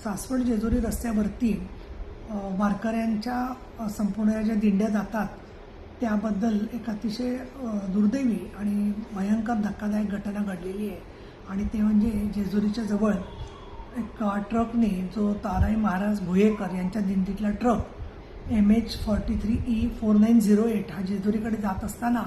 सासवड जेजुरी रस्त्यावरती वारकऱ्यांच्या संपूर्ण ज्या दिंड्या जातात त्याबद्दल एक अतिशय दुर्दैवी आणि भयंकर धक्कादायक घटना घडलेली आहे. आणि ते म्हणजे जेजुरीच्या जवळ एक ट्रकने जो ताराई महाराज भुयेकर यांच्या दिंडीतला ट्रक MH43E4908 हा जेजुरीकडे जात असताना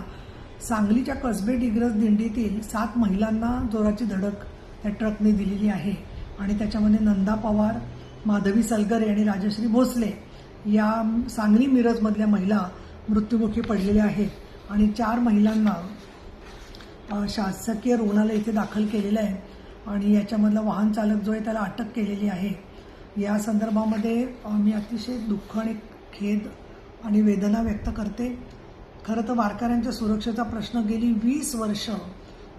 सांगलीच्या कसबे डिग्रस दिंडीतील 7 महिलांना जोराची धडक त्या ट्रकने दिलेली आहे. आणि त्याच्यामध्ये नंदा पवार, माधवी सलगरे आणि राजश्री भोसले या सांगली मिरजमधल्या महिला मृत्युमुखी पडलेल्या आहेत. आणि 4 महिलांना शासकीय रुग्णालय इथे दाखल केलेलं आहे. आणि याच्यामधला वाहन चालक जो आहे त्याला अटक केलेली आहे. या संदर्भामध्ये मी अतिशय दुःख आणि खेद आणि वेदना व्यक्त करते. खरं तर वारकऱ्यांच्या सुरक्षेचा प्रश्न गेली 20 वर्ष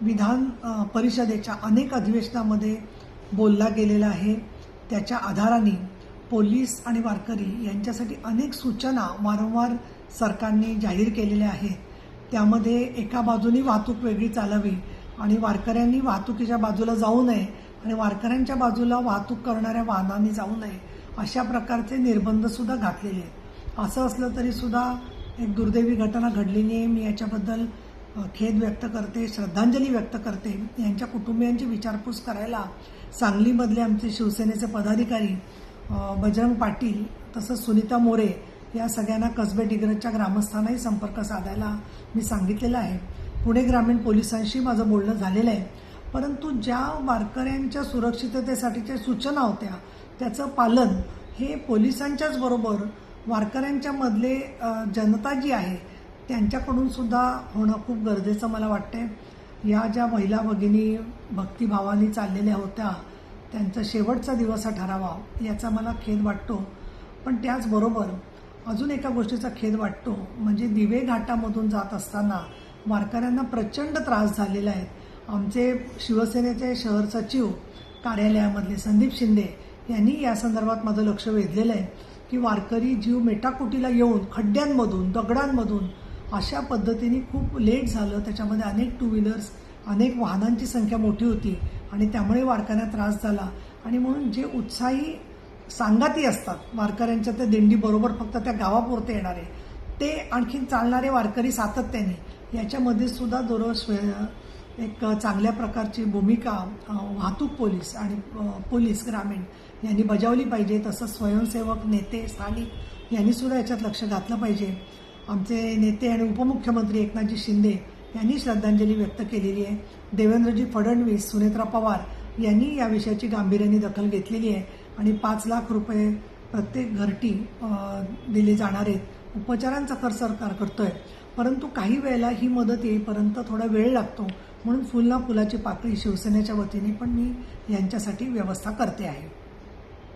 विधान परिषदेच्या अनेक अधिवेशनामध्ये बोलला गेलेला आहे. त्याच्या आधाराने पोलीस आणि वारकरी यांच्यासाठी अनेक सूचना वारंवार सरकारने जाहीर केलेल्या आहेत. त्यामध्ये एका बाजूनी वाहतूक वेगळी चालावी आणि वारकऱ्यांनी वाहतुकीच्या बाजूला जाऊ नये आणि वारकऱ्यांच्या बाजूला वाहतूक करणाऱ्या वाहनांनी जाऊ नये अशा प्रकारचे निर्बंधसुद्धा घातलेले आहेत. असं असलं तरीसुद्धा एक दुर्दैवी घटना घडलेली आहे. मी याच्याबद्दल खेद व्यक्त करते, श्रद्धांजली व्यक्त करते. यांच्या कुटुंबियांची विचारपूस करायला सांगलीमधले आमचे शिवसेनेचे पदाधिकारी बजरंग पाटील तसंच सुनीता मोरे या सगळ्यांना कसबे डिग्रसच्या ग्रामस्थांनाही संपर्क साधायला मी सांगितलेलं आहे. पुणे ग्रामीण पोलिसांशी माझं बोलणं झालेलं आहे. परंतु ज्या वारकऱ्यांच्या सुरक्षिततेसाठीच्या सूचना होत्या त्याचं पालन हे पोलिसांच्याच बरोबर वारकऱ्यांच्या मधले जनता जी आहे त्यांच्याकडून सुद्धा होणं खूप गरजेचं मला वाटतंय. या ज्या महिला भगिनी भक्तिभावाने चाललेल्या होत्या त्यांचा शेवटचा दिवस हा ठरावा याचा मला खेद वाटतो. पण त्याचबरोबर अजून एका गोष्टीचा खेद वाटतो म्हणजे दिवे घाटामधून जात असताना वारकऱ्यांना प्रचंड त्रास झालेला आहे. आमचे शिवसेनेचे शहर सचिव कार्यालयामधले संदीप शिंदे यांनी या संदर्भात माझं लक्ष वेधलेलं आहे की वारकरी जीव मेटाकुटीला येऊन खड्ड्यांमधून दगडांमधून अशा पद्धतीने खूप लेट झालं. त्याच्यामध्ये अनेक 2 व्हीलर्स अनेक वाहनांची संख्या मोठी होती आणि त्यामुळे वारकऱ्यांना त्रास झाला. आणि म्हणून जे उत्साही सांगाती असतात वारकऱ्यांच्या त्या दिंडीबरोबर फक्त त्या गावापुरते येणारे ते आणखी चालणारे वारकरी सातत्याने याच्यामध्ये सुद्धा दररोज एक चांगल्या प्रकारची भूमिका वाहतूक पोलीस आणि पोलीस ग्रामीण यांनी बजावली पाहिजे. तसंच स्वयंसेवक नेते स्थानिक यांनी सुद्धा याच्यात लक्ष घातलं पाहिजे. आमचे नेते आणि उपमुख्यमंत्री एकनाथजी शिंदे यांनी श्रद्धांजली व्यक्त केलेली आहे. देवेंद्रजी फडणवीस, सुनेत्रा पवार यांनी या विषयाची गांभीर्याने दखल घेतलेली आहे आणि 5 लाख रुपये प्रत्येक घरटी दिले जाणार आहेत. उपचारांचा खर्च सरकार करतोय. परंतु काही वेळेला ही मदत येईपर्यंत थोडा वेळ लागतो. म्हणून फुल ना फुलाची पाकळी शिवसेनेच्या वतीने पण मी यांच्यासाठी व्यवस्था करते आहे.